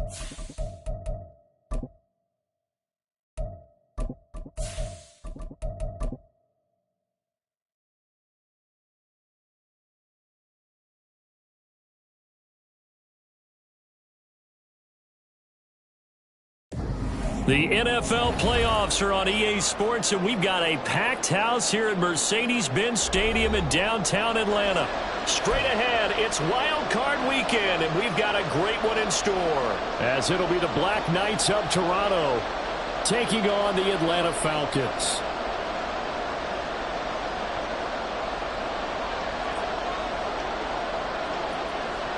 The NFL playoffs are on EA Sports, and we've got a packed house here at Mercedes-Benz Stadium in downtown Atlanta. Straight ahead, it's Wild Card Weekend, and we've got a great one in store, as it'll be the Black Knights of Toronto taking on the Atlanta Falcons.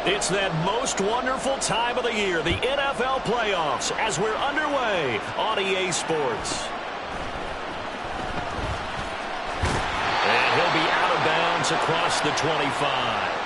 It's that most wonderful time of the year, the NFL playoffs, as we're underway on EA Sports. And he'll be out of bounds across the 25.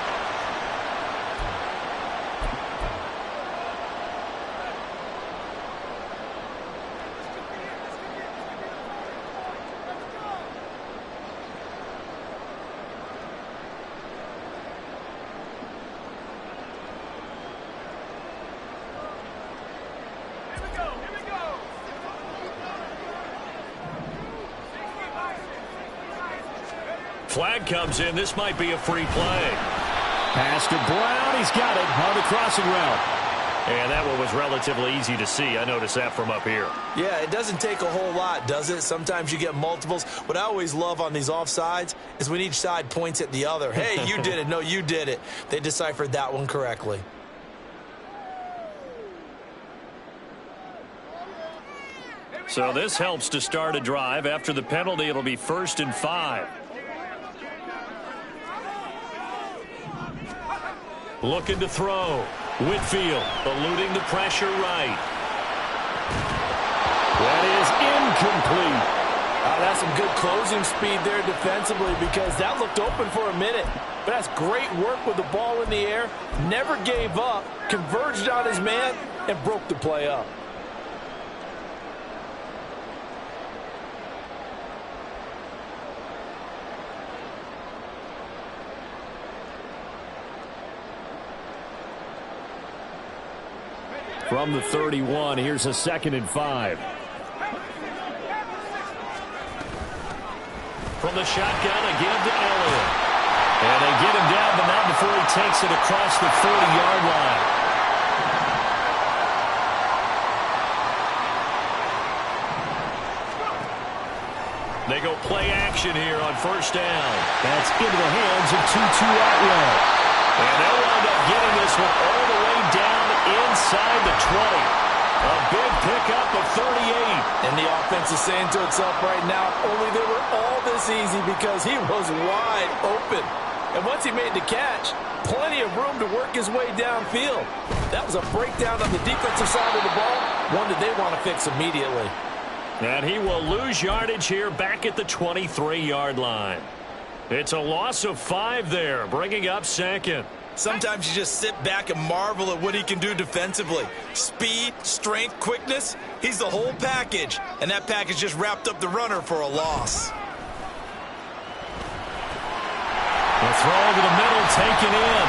Flag comes in. This might be a free play. Pass to Brown. He's got it on the crossing route. And that one was relatively easy to see. I noticed that from up here. Yeah, it doesn't take a whole lot, does it? Sometimes you get multiples. What I always love on these offsides is when each side points at the other. Hey, you did it. No, you did it. They deciphered that one correctly. So this helps to start a drive. After the penalty, it'll be 1st and 5. Looking to throw. Whitfield eluding the pressure right. That is incomplete. That's some good closing speed there defensively, because that looked open for a minute. But that's great work with the ball in the air. Never gave up, converged on his man, and broke the play up. From the 31, here's a 2nd and 5. From the shotgun, again to Elliott. And they get him down, but not before he takes it across the 40-yard line. They go play action here on 1st down. That's into the hands of Tutu Atwell. And they'll wind up getting this one all the way down inside the 20. A big pickup of 38. And the offense is saying to itself right now, only they were all this easy because he was wide open. And once he made the catch, plenty of room to work his way downfield. That was a breakdown on the defensive side of the ball, one that they want to fix immediately. And he will lose yardage here back at the 23-yard line. It's a loss of 5 there, bringing up 2nd. Sometimes you just sit back and marvel at what he can do defensively. Speed, strength, quickness, he's the whole package. And that package just wrapped up the runner for a loss. The throw to the middle, taken in.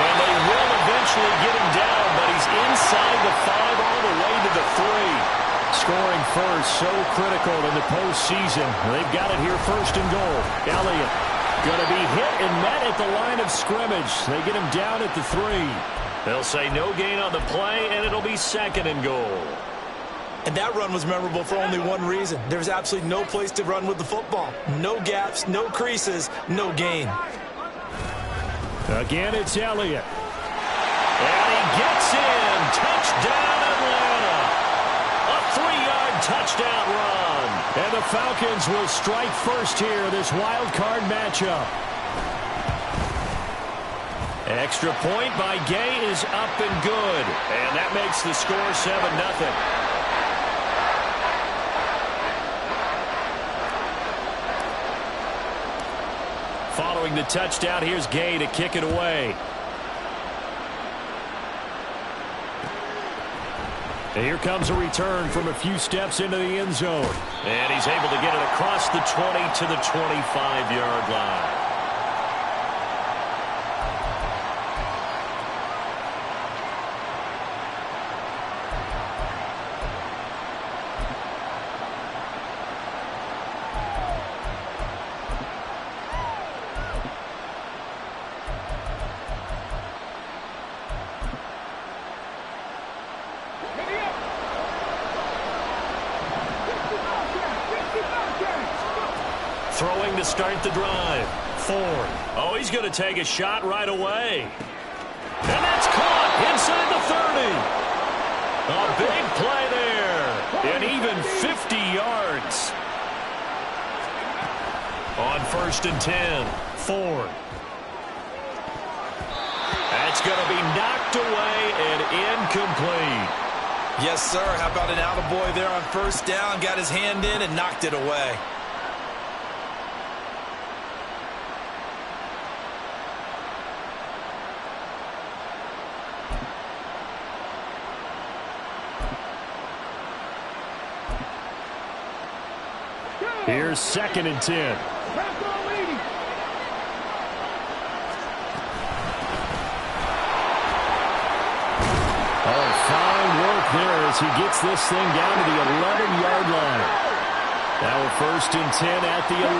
And they will eventually get him down, but he's inside the 5 all the way to the 3. Scoring first, so critical in the postseason. They've got it here 1st and goal. Elliott going to be hit and met at the line of scrimmage. They get him down at the 3. They'll say no gain on the play, and it'll be 2nd and goal. And that run was memorable for only one reason. There's absolutely no place to run with the football. No gaps, no creases, no gain. Again, it's Elliott. And he gets in. Touchdown, Atlanta. A 3-yard touchdown run. And the Falcons will strike first here, this wild card matchup. Extra point by Gay is up and good. And that makes the score 7-0. Following the touchdown, here's Gay to kick it away. And here comes a return from a few steps into the end zone. And he's able to get it across the 20 to the 25-yard line. Throwing to start the drive. Ford. Oh, he's going to take a shot right away. And that's caught inside the 30. A big play there. And even 50 yards. On 1st and 10. Ford. That's going to be knocked away and incomplete. Yes, sir. How about an attaboy there on 1st down? Got his hand in and knocked it away. Here's 2nd and 10. Oh, fine work there as he gets this thing down to the 11-yard line. Now we're 1st and 10 at the 11.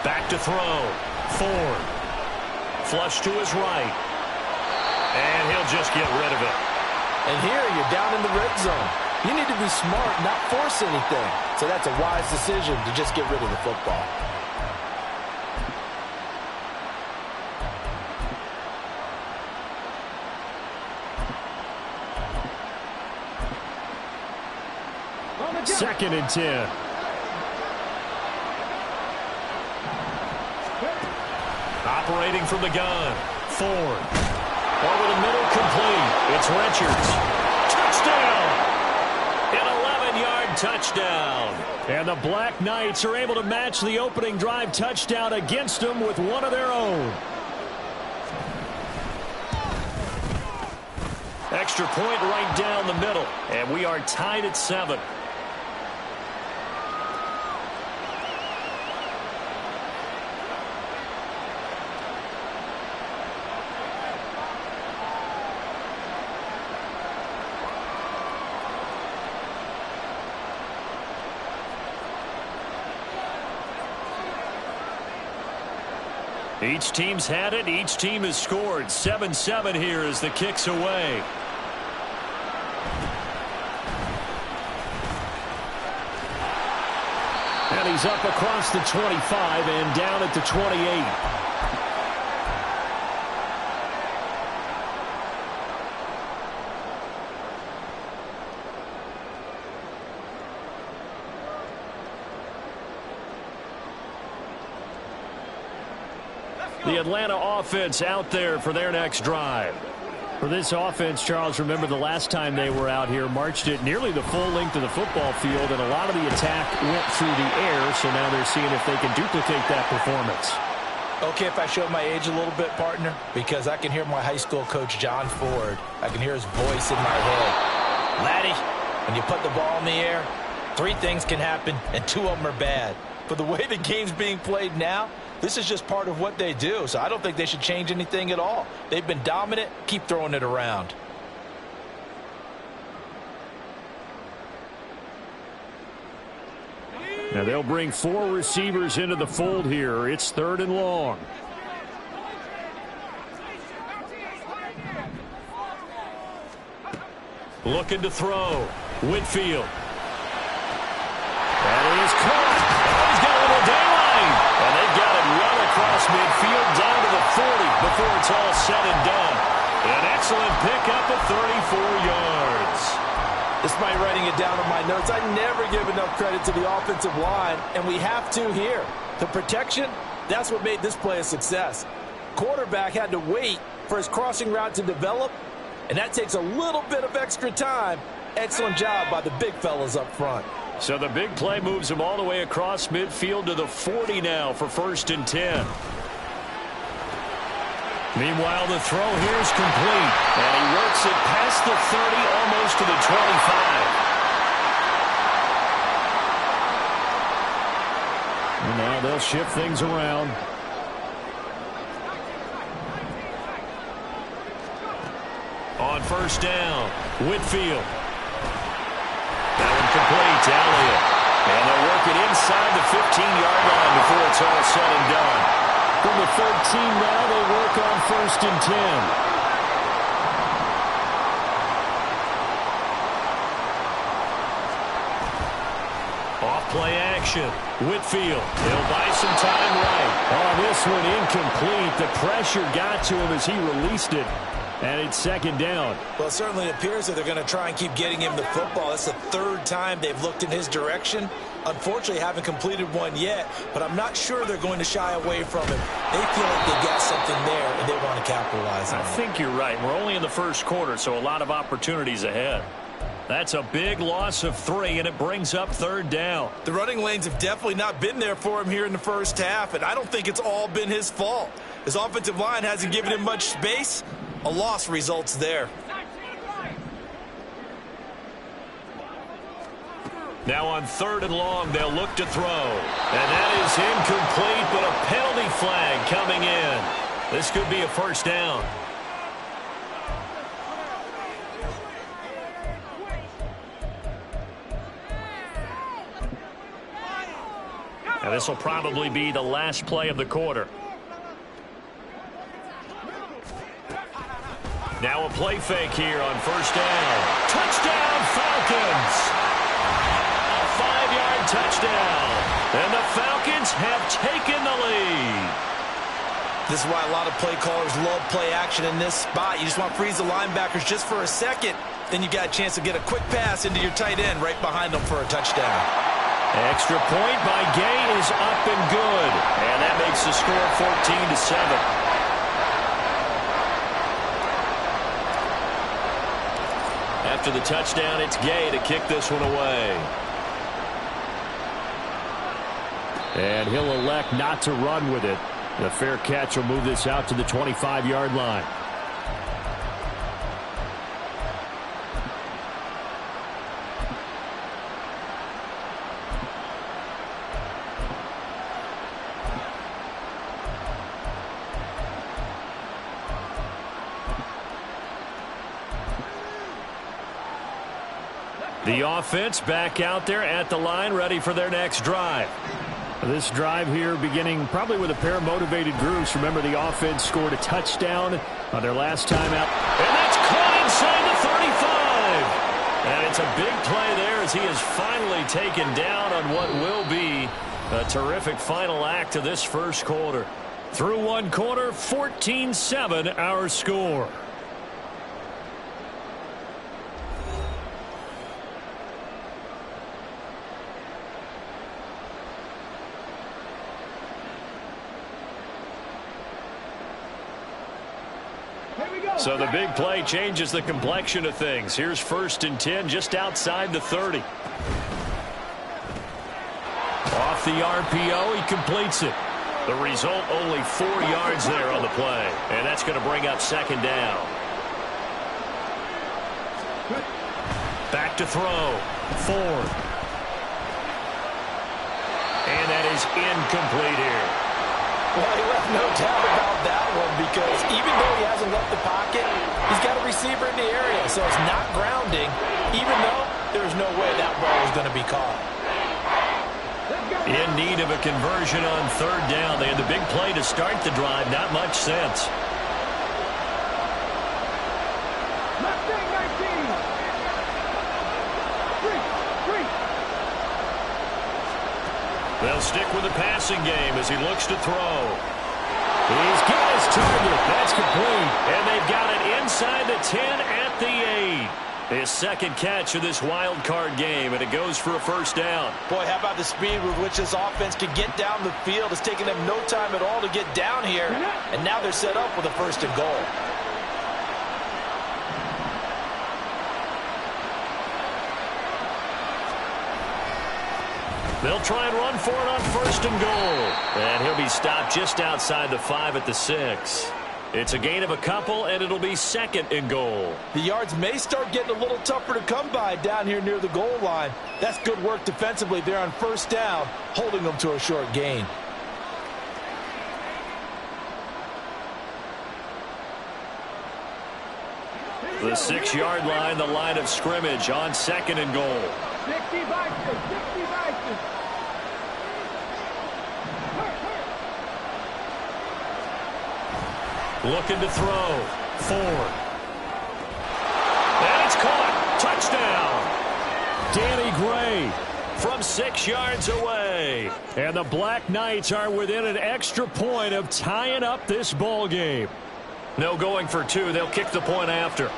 Back to throw. Ford. Flush to his right. And he'll just get rid of it. And here you're down in the red zone. You need to be smart, not force anything. So that's a wise decision to just get rid of the football. Second and 10. Operating from the gun. Ford. Over the middle, complete. It's Richards. Touchdown! An 11-yard touchdown. And the Black Knights are able to match the opening drive touchdown against them with one of their own. Extra point right down the middle. And we are tied at 7. Each team's had it. Each team has scored. 7-7 here as the kick's away. And he's up across the 25 and down at the 28. The Atlanta offense out there for their next drive. For this offense, Charles, remember the last time they were out here, marched it nearly the full length of the football field, and a lot of the attack went through the air, so now they're seeing if they can duplicate that performance. Okay, if I show my age a little bit, partner, because I can hear my high school coach, John Ford. I can hear his voice in my head. Laddie, when you put the ball in the air, 3 things can happen, and 2 of them are bad. But the way the game's being played now, this is just part of what they do, so I don't think they should change anything at all. They've been dominant. Keep throwing it around. Now they'll bring 4 receivers into the fold here. It's 3rd and long. Looking to throw. Whitfield. That is caught. Oh, he's got a little daylight. And they've got it well across midfield down to the 40 before it's all said and done. An excellent pickup of 34 yards. Despite writing it down on my notes, I never give enough credit to the offensive line, and we have to here. The protection, that's what made this play a success. Quarterback had to wait for his crossing route to develop, and that takes a little bit of extra time. Excellent job by the big fellas up front. So the big play moves him all the way across midfield to the 40 now for 1st and 10. Meanwhile, the throw here is complete. And he works it past the 30, almost to the 25. And now they'll shift things around. On 1st down, Whitfield. That one complete to Elliott. And they'll work it inside the 15-yard line before it's all said and done. From the 13 now, they work on 1st and 10. Off play action. Whitfield. He'll buy some time right. On this one, incomplete. The pressure got to him as he released it. And it's second down. Well, it certainly appears that they're going to try and keep getting him the football. That's the third time they've looked in his direction. Unfortunately, haven't completed one yet, but I'm not sure they're going to shy away from him. They feel like they got something there, and they want to capitalize on it. I think you're right. We're only in the first quarter, so a lot of opportunities ahead. That's a big loss of 3, and it brings up third down. The running lanes have definitely not been there for him here in the first half, and I don't think it's all been his fault. His offensive line hasn't given him much space. A loss results there. Now on 3rd and long, they'll look to throw. And that is incomplete, but a penalty flag coming in. This could be a first down. Now this will probably be the last play of the quarter. Now a play fake here on first down. Touchdown, Falcons! A 5-yard touchdown. And the Falcons have taken the lead. This is why a lot of play callers love play action in this spot. You just want to freeze the linebackers just for a second. Then you got a chance to get a quick pass into your tight end right behind them for a touchdown. Extra point by Gay is up and good. And that makes the score 14-7. After the touchdown, it's Gay to kick this one away. And he'll elect not to run with it. The fair catch will move this out to the 25-yard line. The offense back out there at the line, ready for their next drive. This drive here beginning probably with a pair of motivated groups. Remember, the offense scored a touchdown on their last time out. And that's caught inside the 35. And it's a big play there as he is finally taken down on what will be a terrific final act of this first quarter. Through one quarter, 14-7 our score. So the big play changes the complexion of things. Here's 1st and 10 just outside the 30. Off the RPO, he completes it. The result, only 4 yards there on the play. And that's going to bring up second down. Back to throw. Ford. And that is incomplete here. Well, he left no doubt about that one because even though he hasn't left the pocket, he's got a receiver in the area, so it's not grounding, even though there's no way that ball is going to be caught. In need of a conversion on 3rd down. They had the big play to start the drive. Not much sense. They'll stick with the passing game as he looks to throw. He's got his target. That's complete. And they've got it inside the 10 at the 8. His second catch of this wild card game, and it goes for a first down. Boy, how about the speed with which this offense can get down the field? It's taken them no time at all to get down here, and now they're set up with a 1st and goal. They'll try and run for it on 1st and goal. And he'll be stopped just outside the 5 at the 6. It's a gain of a couple, and it'll be 2nd and goal. The yards may start getting a little tougher to come by down here near the goal line. That's good work defensively there on 1st down, holding them to a short gain. The 6-yard line, the line of scrimmage on 2nd and goal. 60 Vikings. Looking to throw. Ford. And it's caught. Touchdown. Danny Gray from 6 yards away. And the Black Knights are within an extra point of tying up this ball game. No going for two. They'll kick the point after.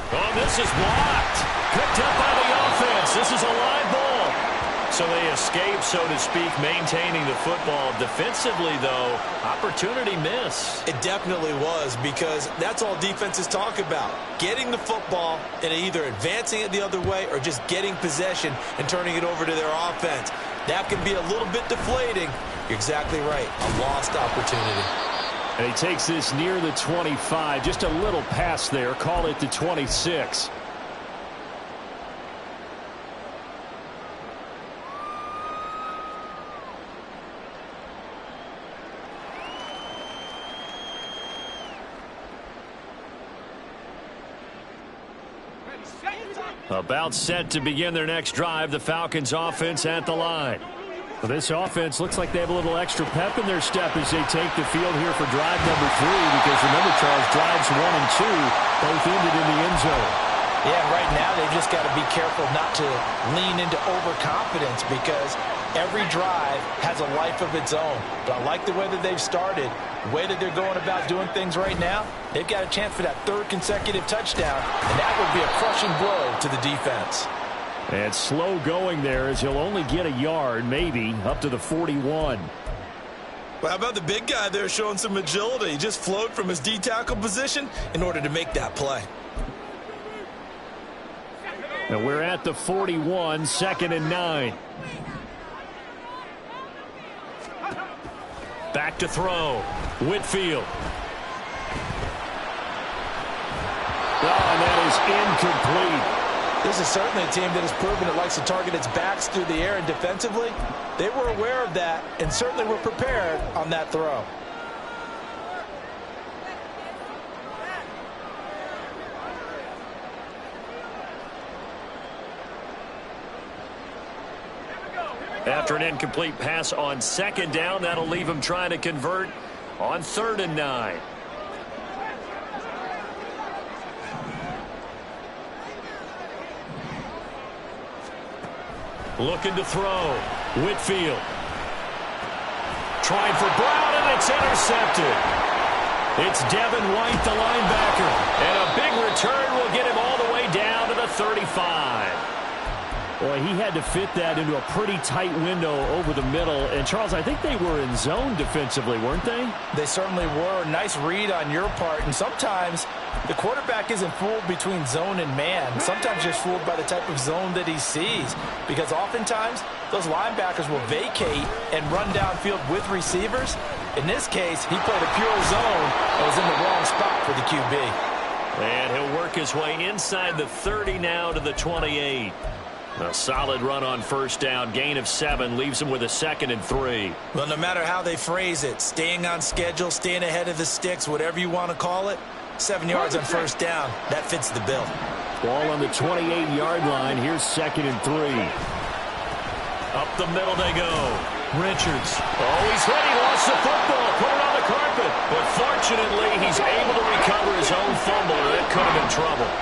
Oh, this is blocked. Picked up by the offense. This is a live ball. So they escape, so to speak, maintaining the football. Defensively, though, opportunity miss. It definitely was, because that's all defenses talk about. Getting the football and either advancing it the other way or just getting possession and turning it over to their offense. That can be a little bit deflating. You're exactly right. A lost opportunity. And he takes this near the 25. Just a little pass there. Call it the 26. About set to begin their next drive. The Falcons offense at the line. Well, this offense looks like they have a little extra pep in their step as they take the field here for drive number 3, because remember, Charles, drives 1 and 2 both ended in the end zone. Yeah, right now they've just got to be careful not to lean into overconfidence, because every drive has a life of its own. But I like the way that they've started, the way that they're going about doing things right now. They've got a chance for that 3rd consecutive touchdown, and that would be a crushing blow to the defense. And slow going there, as he'll only get a yard, maybe, up to the 41. Well, how about the big guy there showing some agility? He just flowed from his D-tackle position in order to make that play. And we're at the 41, 2nd and 9. Back to throw. Whitfield. Oh, and that is incomplete. This is certainly a team that has proven it likes to target its backs through the air, and defensively, they were aware of that and certainly were prepared on that throw. After an incomplete pass on 2nd down, that'll leave him trying to convert on 3rd and 9. Looking to throw. Whitfield. Trying for Brown, and it's intercepted. It's Devin White, the linebacker. And a big return will get him all the way down to the 35. Boy, he had to fit that into a pretty tight window over the middle. And, Charles, I think they were in zone defensively, weren't they? They certainly were. Nice read on your part. And sometimes the quarterback isn't fooled between zone and man. Sometimes just fooled by the type of zone that he sees. Because oftentimes, those linebackers will vacate and run downfield with receivers. In this case, he played a pure zone and was in the wrong spot for the QB. And he'll work his way inside the 30 now to the 28. A solid run on 1st down. Gain of 7 leaves him with a 2nd and 3. Well, no matter how they phrase it, staying on schedule, staying ahead of the sticks, whatever you want to call it, 7 yards on 1st down, that fits the bill. Ball on the 28-yard line. Here's 2nd and 3. Up the middle they go. Richards. Oh, he's hit. He lost the football. Put it on the carpet. But fortunately, he's able to recover his own fumble, or it could have been trouble.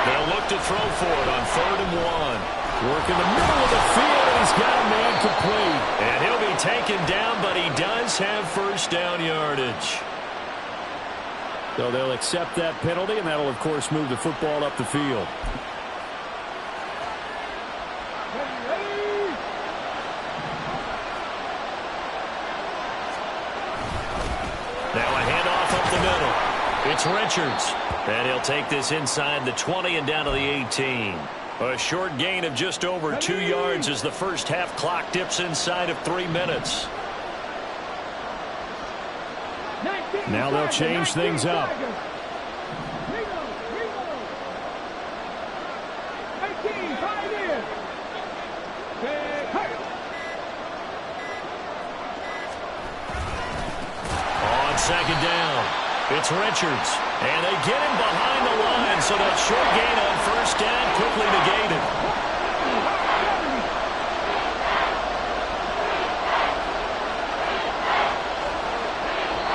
They'll look to throw for it on 3rd and 1. Work in the middle of the field, and he's got a man complete. And he'll be taken down, but he does have 1st down yardage. So they'll accept that penalty, and that'll, of course, move the football up the field. Now a handoff up the middle. It's Richards. And he'll take this inside the 20 and down to the 18. A short gain of just over 2 yards as the 1st half clock dips inside of 3 minutes. Now they'll change things up. On 2nd down. It's Richards, and they get him behind the line, so that short gain on 1st down quickly negated.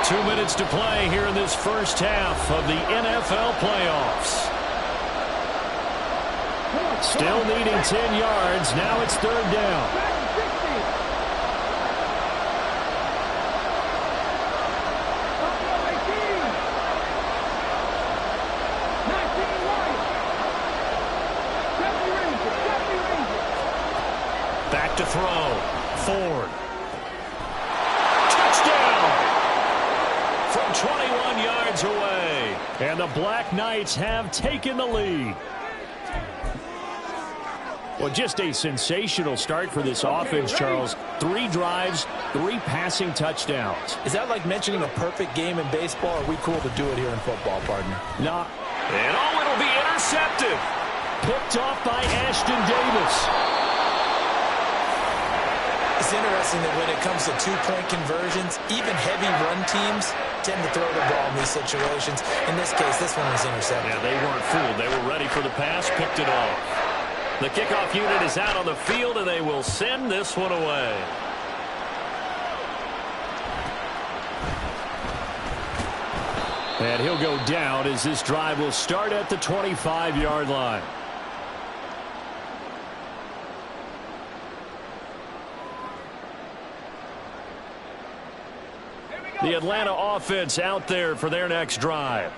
2 minutes to play here in this 1st half of the NFL playoffs. Still needing 10 yards. Now it's third down. Back to throw. Ford. Touchdown! From 21 yards away. And the Black Knights have taken the lead. Well, just a sensational start for this offense, Charles. 3 drives, 3 passing touchdowns. Is that like mentioning a perfect game in baseball, or are we cool to do it here in football, partner? No. And it'll be intercepted. Picked off by Ashton Davis. It's interesting that when it comes to two-point conversions, even heavy run teams tend to throw the ball in these situations. In this case, this one was intercepted. Yeah, they weren't fooled. They were ready for the pass, picked it off. The kickoff unit is out on the field, and they will send this one away. And he'll go down as this drive will start at the 25-yard line. The Atlanta offense out there for their next drive.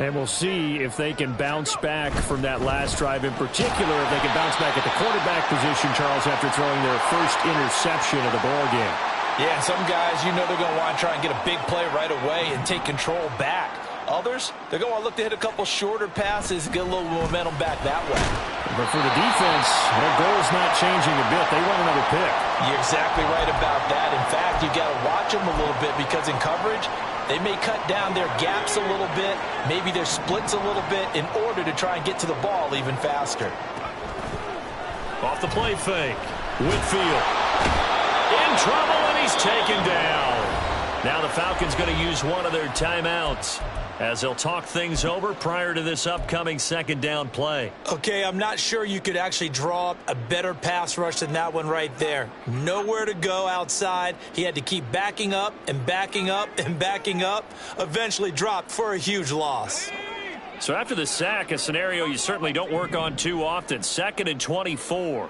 And we'll see if they can bounce back from that last drive, in particular if they can bounce back at the quarterback position, Charles, after throwing their first interception of the ball game. Yeah, some guys, you know they're going to want to try and get a big play right away and take control back. Others, they're going to want to look to hit a couple shorter passes, get a little momentum back that way. But for the defense, their goal is not changing a bit. They want another pick. You're exactly right about that. In fact, you've got to watch them a little bit because in coverage, they may cut down their gaps a little bit, maybe their splits a little bit in order to try and get to the ball even faster. Off the play fake. Whitfield in trouble, and he's taken down. Now the Falcons going to use one of their timeouts as they'll talk things over prior to this upcoming second down play. Okay, I'm not sure you could actually draw up a better pass rush than that one right there. Nowhere to go outside. He had to keep backing up and backing up and backing up. Eventually dropped for a huge loss. So after the sack, a scenario you certainly don't work on too often. 2nd and 24.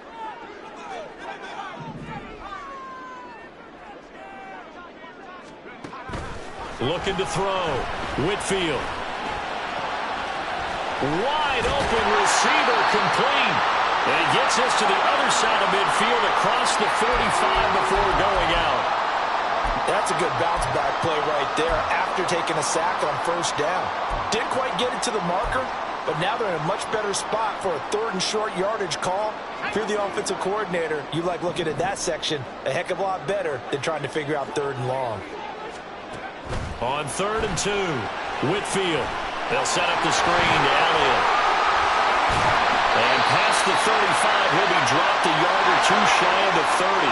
Looking to throw. Whitfield. Wide open receiver, complete. And he gets us to the other side of midfield across the 45 before going out. That's a good bounce back play right there after taking a sack on first down. Didn't quite get it to the marker, but now they're in a much better spot for a 3rd and short yardage call. If you're the offensive coordinator, you like looking at that section a heck of a lot better than trying to figure out 3rd and long. On 3rd and 2, Whitfield. They'll set up the screen to Elliott. And past the 35, he'll be dropped a yard or two shy of the 30.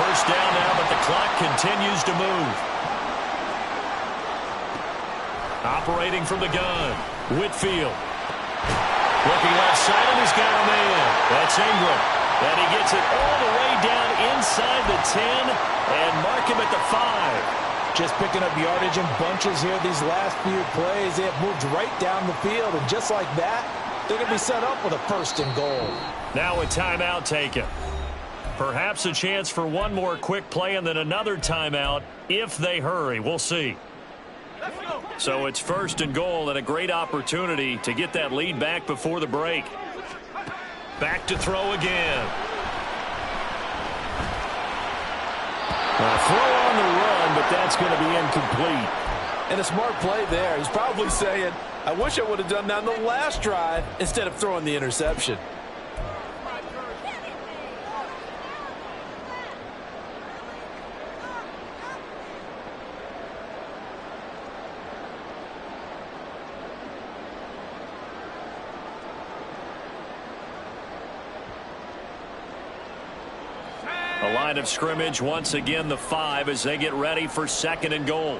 First down now, but the clock continues to move. Operating from the gun, Whitfield. Looking left side, and he's got a man. That's Ingram. And he gets it all the way down inside the 10 and mark him at the 5. Just picking up yardage in bunches here these last few plays. They have moved right down the field, and just like that, they're going to be set up with a 1st and goal. Now a timeout taken. Perhaps a chance for one more quick play and then another timeout if they hurry. We'll see. So it's 1st and goal and a great opportunity to get that lead back before the break. Back to throw again. A throw on the run, but that's going to be incomplete. And a smart play there. He's probably saying, I wish I would have done that in the last drive instead of throwing the interception. A line of scrimmage, once again the 5 as they get ready for 2nd and goal.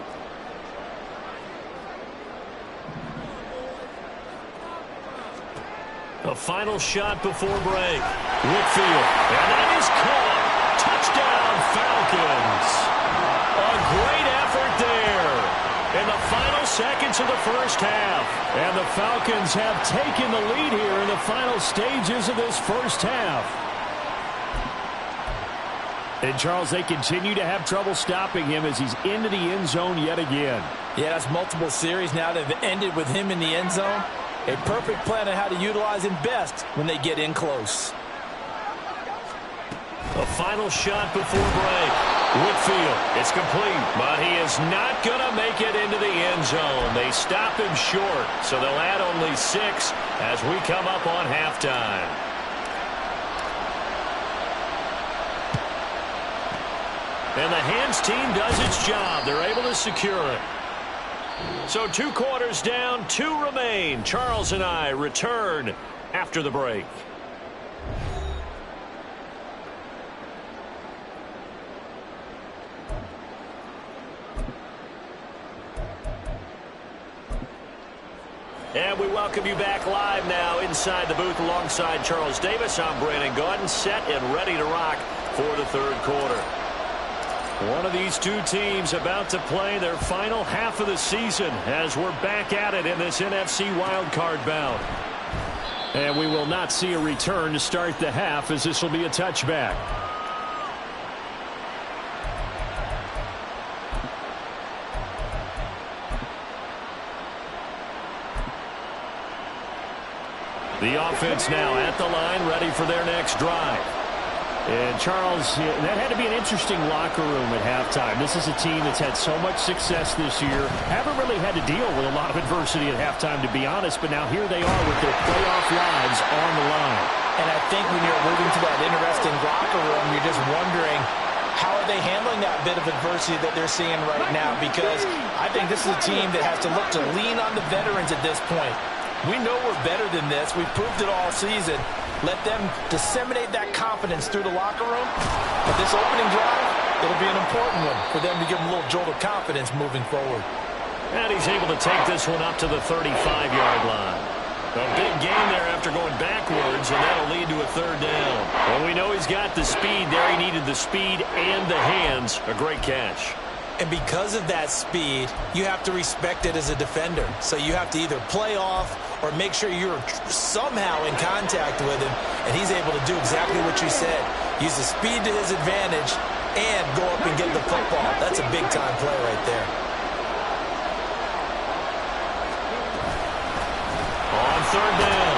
A final shot before break. Whitfield, and that is caught. Touchdown, Falcons. A great effort there. In the final seconds minutes of the first half. And the Falcons have taken the lead here in the final stages of this first half. And, Charles, they continue to have trouble stopping him as he's into the end zone yet again. Yeah, that's multiple series now that have ended with him in the end zone. A perfect plan on how to utilize him best when they get in close. A final shot before break. Whitfield, it's complete, but he is not going to make it into the end zone. They stop him short, so they'll add only 6 as we come up on halftime. And the hands team does its job. They're able to secure it. So 2 quarters down, 2 remain. Charles and I return after the break. And we welcome you back live now inside the booth alongside Charles Davis. I'm Brandon Gaudin, set and ready to rock for the third quarter. One of these 2 teams about to play their final half of the season as we're back at it in this NFC wildcard bout. And we will not see a return to start the half as this will be a touchback. The offense now at the line, ready for their next drive. And, Charles, that had to be an interesting locker room at halftime. This is a team that's had so much success this year. Haven't really had to deal with a lot of adversity at halftime, to be honest. But now here they are with their playoff lives on the line. And I think when you're alluding to that interesting locker room, you're just wondering, how are they handling that bit of adversity that they're seeing right now? Because I think this is a team that has to look to lean on the veterans at this point. We know we're better than this. We've proved it all season. Let them disseminate that confidence through the locker room. But this opening drive, it'll be an important one for them to give them a little jolt of confidence moving forward. And he's able to take this one up to the 35-yard line. A big gain there after going backwards, and that'll lead to a third down. Well, we know he's got the speed there. He needed the speed and the hands. A great catch. And because of that speed, you have to respect it as a defender. So you have to either play off or make sure you're somehow in contact with him, and he's able to do exactly what you said. Use the speed to his advantage and go up and get the football. That's a big-time play right there. On third down,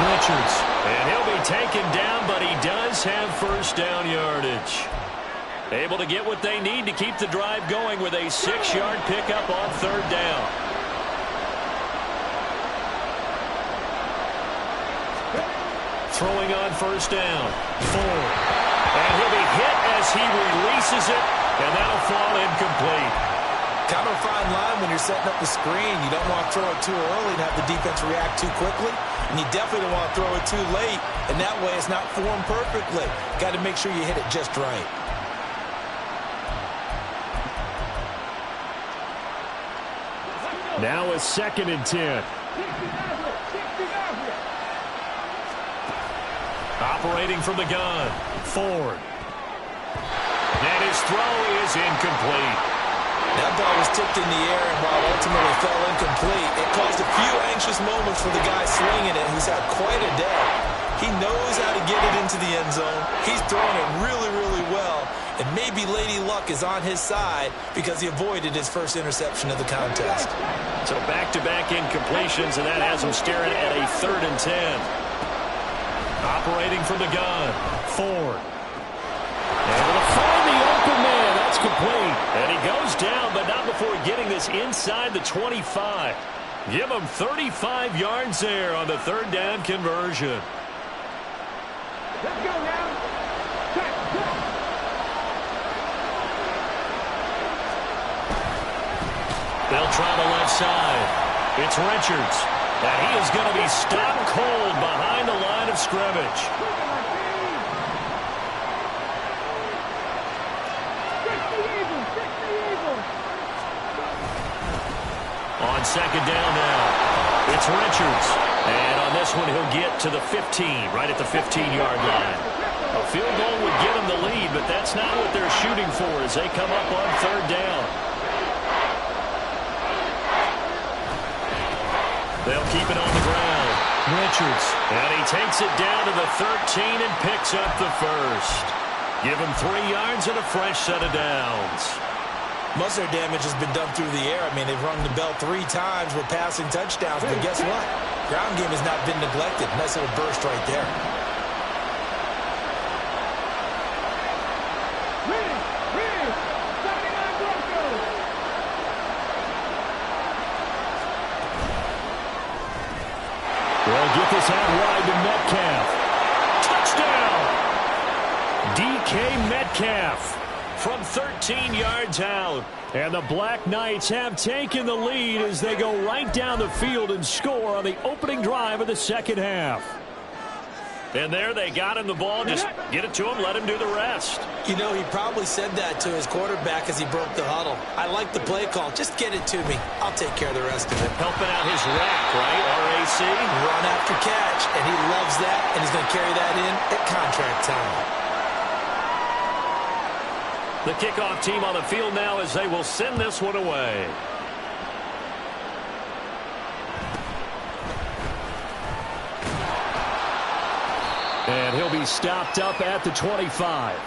Richards. And he'll be taken down, but he does have first down yardage. Able to get what they need to keep the drive going with a 6-yard pickup on third down. Throwing on first down, Ford. And he'll be hit as he releases it, and that'll fall incomplete. Kind of a fine line when you're setting up the screen. You don't want to throw it too early and have the defense react too quickly. And you definitely don't want to throw it too late, and that way it's not formed perfectly. Got to make sure you hit it just right. Now a 2nd and 10. Operating from the gun, Ford. And his throw is incomplete. That ball was tipped in the air, and while ultimately fell incomplete, it caused a few anxious moments for the guy swinging it, who's had quite a day. He knows how to get it into the end zone. He's throwing it really, really well. And maybe Lady Luck is on his side because he avoided his first interception of the contest. So back-to-back incompletions, and that has him staring at a 3rd and 10. Operating from the gun, Ford. Able to find the open man. That's complete. And he goes down, but not before getting this inside the 25. Give him 35 yards there on the 3rd down conversion. Let's go now. Check. They'll try the left side. It's Richards. And he is going to be stopped cold behind the line of scrimmage. On 2nd down now, it's Richards. And on this one, he'll get to the 15, right at the 15-yard line. A field goal would give him the lead, but that's not what they're shooting for as they come up on 3rd down. They'll keep it on the ground. Richards. And he takes it down to the 13 and picks up the first. Give him 3 yards and a fresh set of downs. Most of their damage has been done through the air. I mean, they've rung the bell 3 times with passing touchdowns. But guess what? Ground game has not been neglected. Nice little burst right there. They'll get this out wide to Metcalf. Touchdown! DK Metcalf from 13 yards out. And the Black Knights have taken the lead as they go right down the field and score on the opening drive of the second half. And there they got him the ball. Just get it to him, let him do the rest. You know, he probably said that to his quarterback as he broke the huddle. I like the play call. Just get it to me. I'll take care of the rest of it. Helping out his rack, right? RAC. Run after catch, and he loves that, and he's going to carry that in at contract time. The kickoff team on the field now as they will send this one away. And he'll be stopped up at the 25.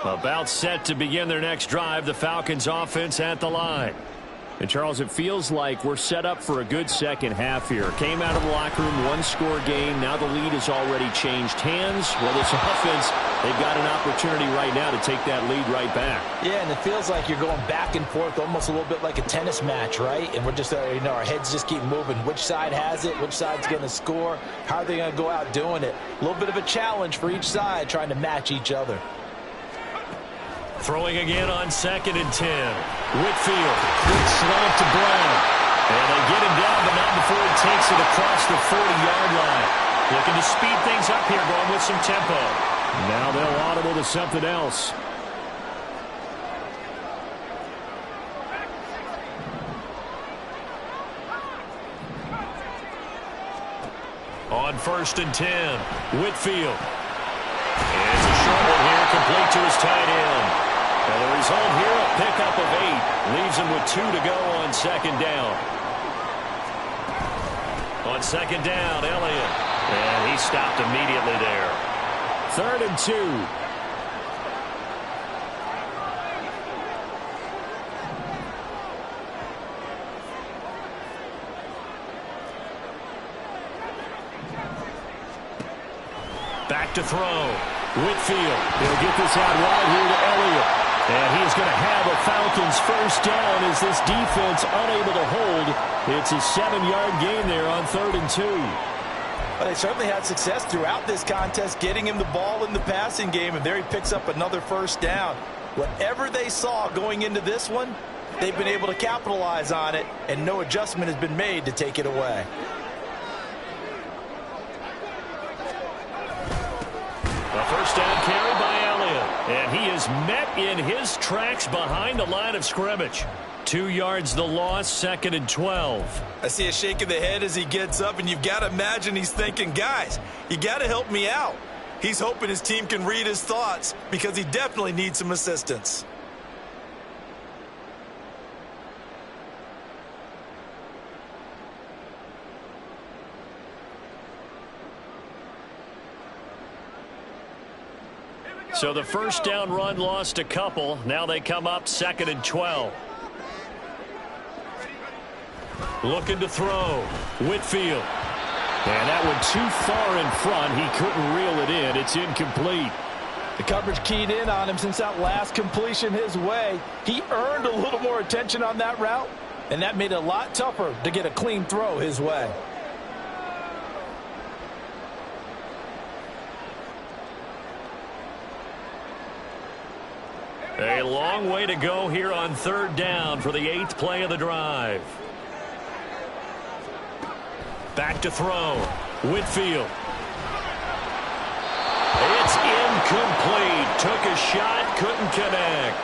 About set to begin their next drive, the Falcons offense at the line. And, Charles, it feels like we're set up for a good second half here. Came out of the locker room, 1-score game. Now the lead has already changed hands. Well, this offense, they've got an opportunity right now to take that lead right back. Yeah, and it feels like you're going back and forth almost a little bit like a tennis match, right? And we're just, our heads just keep moving. Which side has it? Which side's going to score? How are they going to go out doing it? A little bit of a challenge for each side trying to match each other. Throwing again on 2nd and 10. Whitfield, quick slant to Brown. And they get him down, but not before he takes it across the 40-yard line. Looking to speed things up here, going with some tempo. Now they'll audible to something else. On 1st and 10, Whitfield. And it's a short one here, complete to his tight end. And the result here, a pickup of 8. Leaves him with 2 to go on 2nd down. On 2nd down, Elliott. And he stopped immediately there. 3rd and 2. Back to throw. Whitfield. He'll get this out wide here to Elliott. And he is going to have a Falcons first down as this defense unable to hold. It's a 7-yard gain there on 3rd and 2. Well, they certainly had success throughout this contest getting him the ball in the passing game, and there he picks up another first down. Whatever they saw going into this one, they've been able to capitalize on it, and no adjustment has been made to take it away. A first down carry by Elliott. And he is met in his tracks behind the line of scrimmage. 2 yards the loss, 2nd and 12. I see a shake of the head as he gets up, and you've got to imagine he's thinking, guys, you got to help me out. He's hoping his team can read his thoughts because he definitely needs some assistance. So the first down run lost a couple. Now they come up 2nd and 12. Looking to throw. Whitfield. And that one too far in front. He couldn't reel it in. It's incomplete. The coverage keyed in on him since that last completion his way. He earned a little more attention on that route, and that made it a lot tougher to get a clean throw his way. A long way to go here on 3rd down for the 8th play of the drive. Back to throw. Whitfield. It's incomplete. Took a shot, couldn't connect.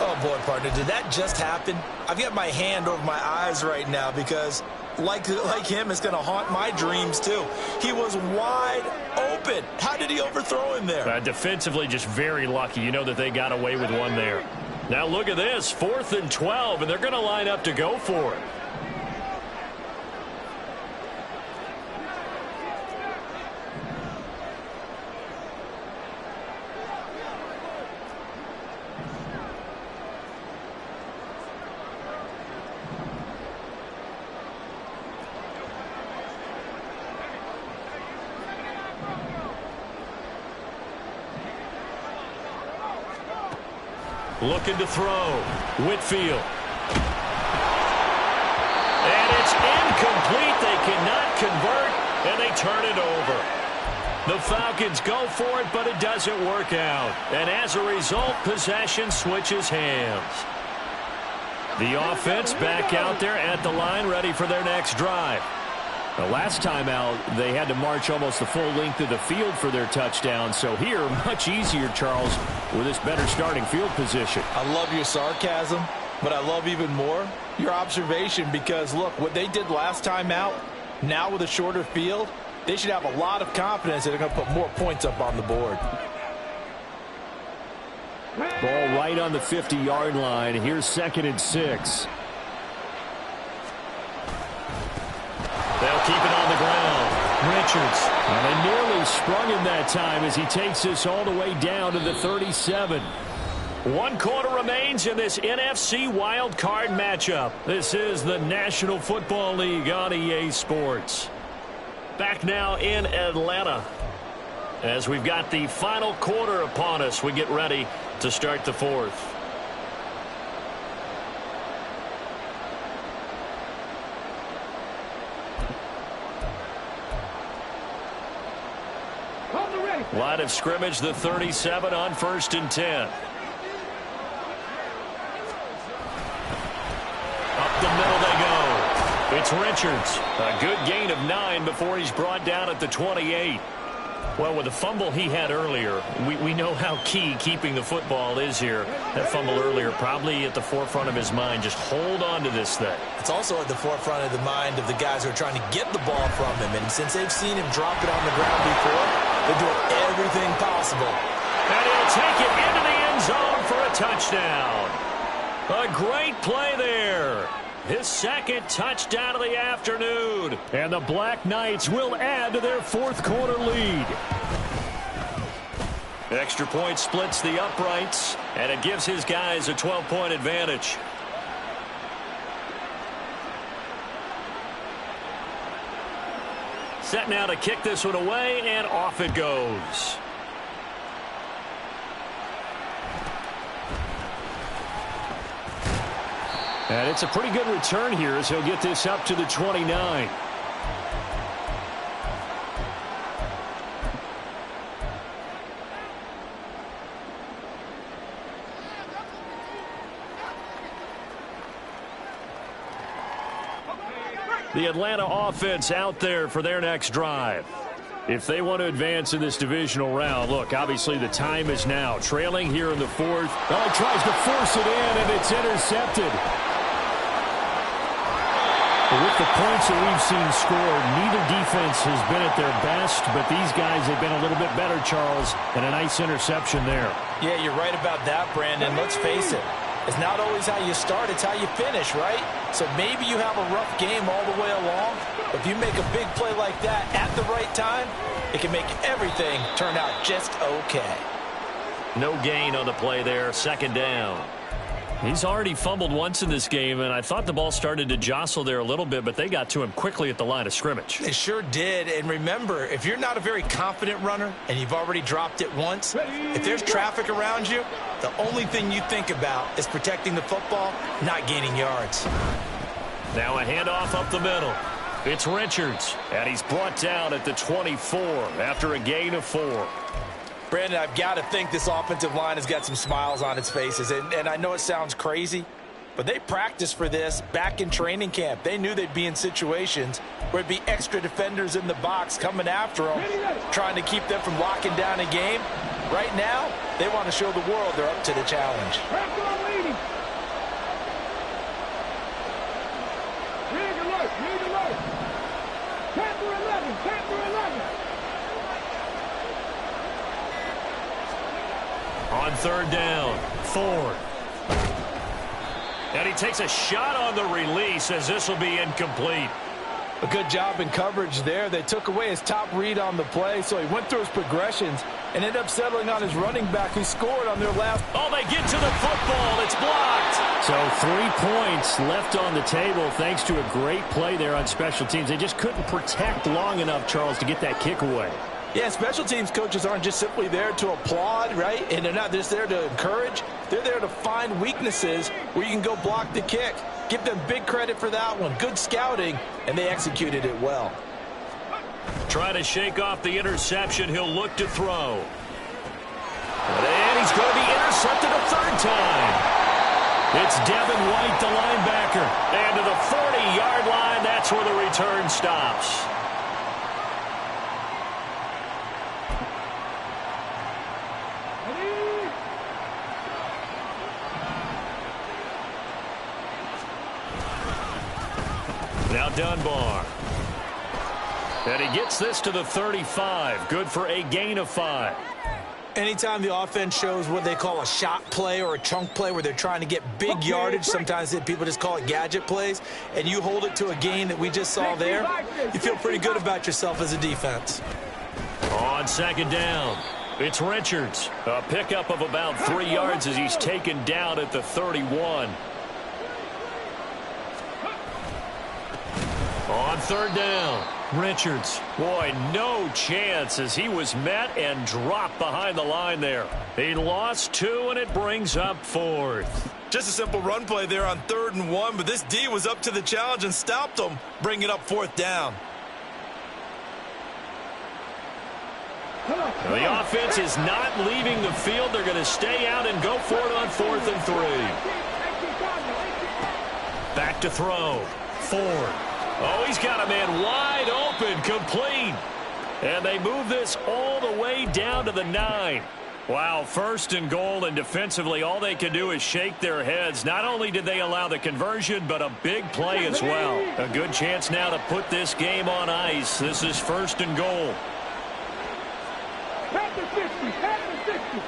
Oh, boy, partner, did that just happen? I've got my hand over my eyes right now because like him is going to haunt my dreams too. He was wide open. How did he overthrow him there? Defensively, just very lucky. You know that they got away with one there. Now look at this, 4th and 12, and they're going to line up to go for it. Looking to throw. Whitfield. And it's incomplete. They cannot convert, and they turn it over. The Falcons go for it, but it doesn't work out. And as a result, possession switches hands. The offense back out there at the line, ready for their next drive. The last time out, they had to march almost the full length of the field for their touchdown. So here, much easier, Charles, with this better starting field position. I love your sarcasm, but I love even more your observation because, look, what they did last time out, now with a shorter field, they should have a lot of confidence that they're going to put more points up on the board. Ball right on the 50-yard line. Here's 2nd and 6. They'll keep it on the ground. Richards. And they nearly sprung him that time as he takes this all the way down to the 37. 1 quarter remains in this NFC Wild Card matchup. This is the National Football League on EA Sports. Back now in Atlanta. As we've got the final quarter upon us, we get ready to start the 4th. Line of scrimmage, the 37 on 1st and 10. Up the middle they go. It's Richards. A good gain of 9 before he's brought down at the 28. Well, with the fumble he had earlier, we know how key keeping the football is here. That fumble earlier probably at the forefront of his mind. Just hold on to this thing. It's also at the forefront of the mind of the guys who are trying to get the ball from him. And since they've seen him drop it on the ground before, they're doing everything possible. And he'll take it into the end zone for a touchdown. A great play there. His 2nd touchdown of the afternoon. And the Black Knights will add to their 4th quarter lead. Extra point splits the uprights, and it gives his guys a 12-point advantage. Set now to kick this one away, and off it goes. And it's a pretty good return here as he'll get this up to the 29. The Atlanta offense out there for their next drive. If they want to advance in this divisional round, look, obviously the time is now. Trailing here in the 4th. Oh, he tries to force it in, and it's intercepted. With the points that we've seen scored, neither defense has been at their best, but these guys have been a little bit better, Charles, and a nice interception there. Yeah, you're right about that, Brandon. Let's face it. It's not always how you start, it's how you finish, right? So maybe you have a rough game all the way along, but if you make a big play like that at the right time, it can make everything turn out just okay. No gain on the play there, 2nd down. He's already fumbled once in this game, and I thought the ball started to jostle there a little bit, but they got to him quickly at the line of scrimmage. They sure did, and remember, if you're not a very confident runner and you've already dropped it once, if there's traffic around you, the only thing you think about is protecting the football, not gaining yards. Now a handoff up the middle. It's Richards, and he's brought down at the 24 after a gain of 4. Brandon, I've got to think this offensive line has got some smiles on its faces. And I know it sounds crazy, but they practiced for this back in training camp. They knew they'd be in situations where it'd be extra defenders in the box coming after them, trying to keep them from locking down a game. Right now, they want to show the world they're up to the challenge. alert. Need alert. Chapter 11. Chapter 11. On third down, Ford. And he takes a shot on the release as this will be incomplete. A good job in coverage there. They took away his top read on the play, so he went through his progressions and ended up settling on his running back who scored on their last. Oh, they get to the football. It's blocked. So 3 points left on the table thanks to a great play there on special teams. They just couldn't protect long enough, Charles, to get that kick away. Yeah, special teams coaches aren't just simply there to applaud, right? And they're not just there to encourage. They're there to find weaknesses where you can go block the kick. Give them big credit for that one. Good scouting, and they executed it well. Trying to shake off the interception. He'll look to throw. And he's going to be intercepted a third time. It's Devin White, the linebacker. And to the 40-yard line, that's where the return stops. Now Dunbar. And he gets this to the 35. Good for a gain of 5. Anytime the offense shows what they call a shot play or a chunk play where they're trying to get big yardage, sometimes people just call it gadget plays, and you hold it to a gain that we just saw there, you feel pretty good about yourself as a defense. On second down, it's Richards. A pickup of about 3 yards as he's taken down at the 31. On third down, Richards. Boy, no chance as he was met and dropped behind the line there. He lost 2, and it brings up 4th. Just a simple run play there on 3rd and 1, but this D was up to the challenge and stopped him, bringing up 4th down. The offense is not leaving the field. They're going to stay out and go for it on 4th and 3. Back to throw. Ford. Oh, he's got a man wide open, complete. And they move this all the way down to the 9. Wow, 1st and goal, and defensively all they can do is shake their heads. Not only did they allow the conversion, but a big play as well. A good chance now to put this game on ice. This is 1st and goal. Pass the 50. Pass the 50.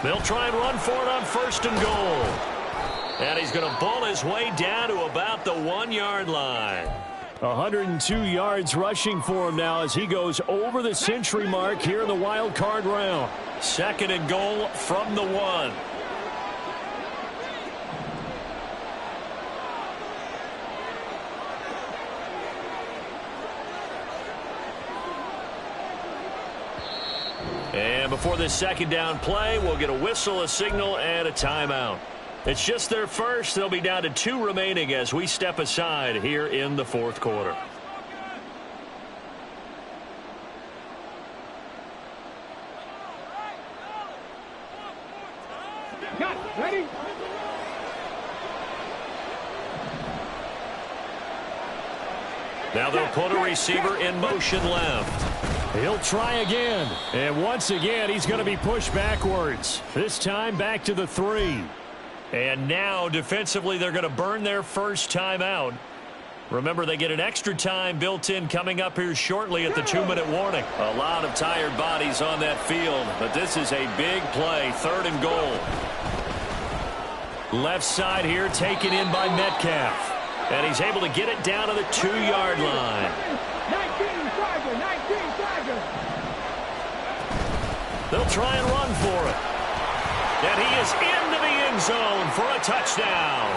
They'll try and run for it on 1st and goal. And he's going to bull his way down to about the 1-yard line. 102 yards rushing for him now as he goes over the century mark here in the wild card round. 2nd and goal from the 1. And before this 2nd down play, we'll get a whistle, a signal, and a timeout. It's just their first. They'll be down to 2 remaining as we step aside here in the 4th quarter. Got it. Ready? Now they'll put a receiver in motion left. He'll try again. And once again, he's going to be pushed backwards. This time back to the 3. And now, defensively, they're going to burn their first timeout. Remember, they get an extra time built in coming up here shortly at the 2-minute warning. A lot of tired bodies on that field, but this is a big play, 3rd and goal. Left side here taken in by Metcalf. And he's able to get it down to the 2-yard line. 19 Tiger. They'll try and run for it. And he is into the end zone for a touchdown.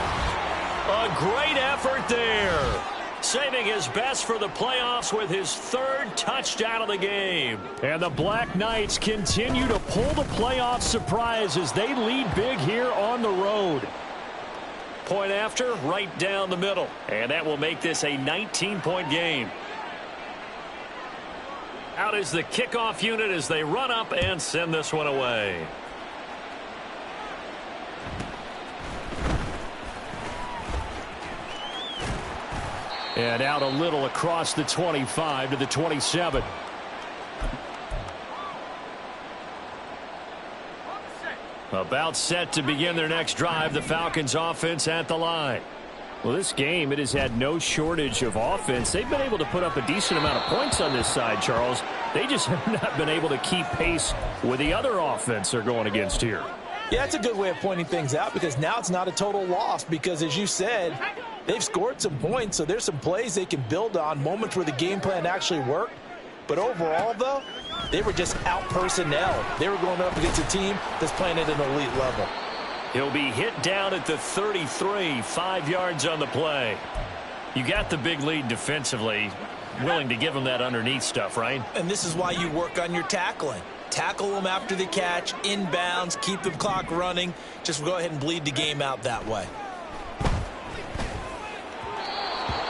A great effort there. Saving his best for the playoffs with his 3rd touchdown of the game. And the Black Knights continue to pull the playoff surprise as they lead big here on the road. Point after, right down the middle. And that will make this a 19-point game. Out is the kickoff unit as they run up and send this one away. And out a little across the 25 to the 27. About set to begin their next drive, the Falcons offense at the line. Well, this game, it has had no shortage of offense. They've been able to put up a decent amount of points on this side, Charles. They just have not been able to keep pace with the other offense they're going against here. Yeah, that's a good way of pointing things out because now it's not a total loss because, as you said, they've scored some points, so there's some plays they can build on, moments where the game plan actually worked. But overall, though, they were just out-personnel. They were going up against a team that's playing at an elite level. He'll be hit down at the 33, 5 yards on the play. You got the big lead defensively, willing to give them that underneath stuff, right? And this is why you work on your tackling. Tackle them after the catch, inbounds, keep the clock running. Just go ahead and bleed the game out that way.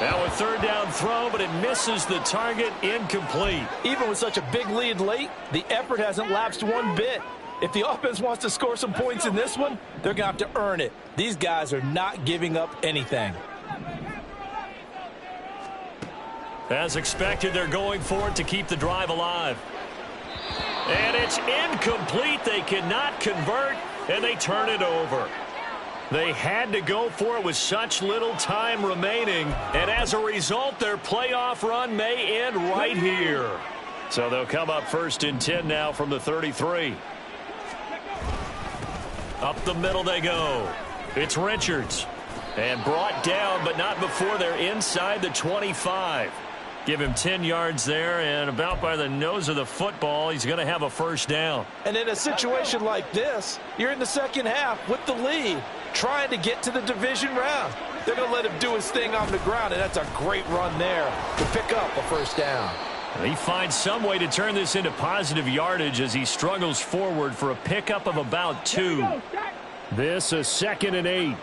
Now a third down throw, but it misses the target, incomplete. Even with such a big lead late, the effort hasn't lapsed one bit. If the offense wants to score some points in this one, they're going to have to earn it. These guys are not giving up anything. As expected, they're going for it to keep the drive alive. And it's incomplete. They cannot convert, and they turn it over. They had to go for it with such little time remaining, and as a result, their playoff run may end right here. So they'll come up 1st and 10 now from the 33. Up the middle they go. It's Richards. And brought down, but not before they're inside the 25. Give him 10 yards there, and about by the nose of the football, he's going to have a first down. And in a situation like this, you're in the second half with the lead, trying to get to the division round. They're going to let him do his thing on the ground, and that's a great run there to pick up a first down. He finds some way to turn this into positive yardage as he struggles forward for a pickup of about 2. This is 2nd and 8.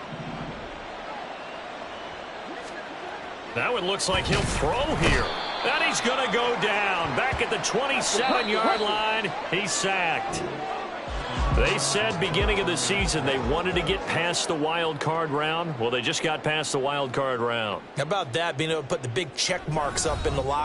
Now it looks like he'll throw here. And he's going to go down. Back at the 27-yard line, he's sacked. They said beginning of the season they wanted to get past the wild card round. Well, they just got past the wild card round. How about that, being able to put the big check marks up in the locker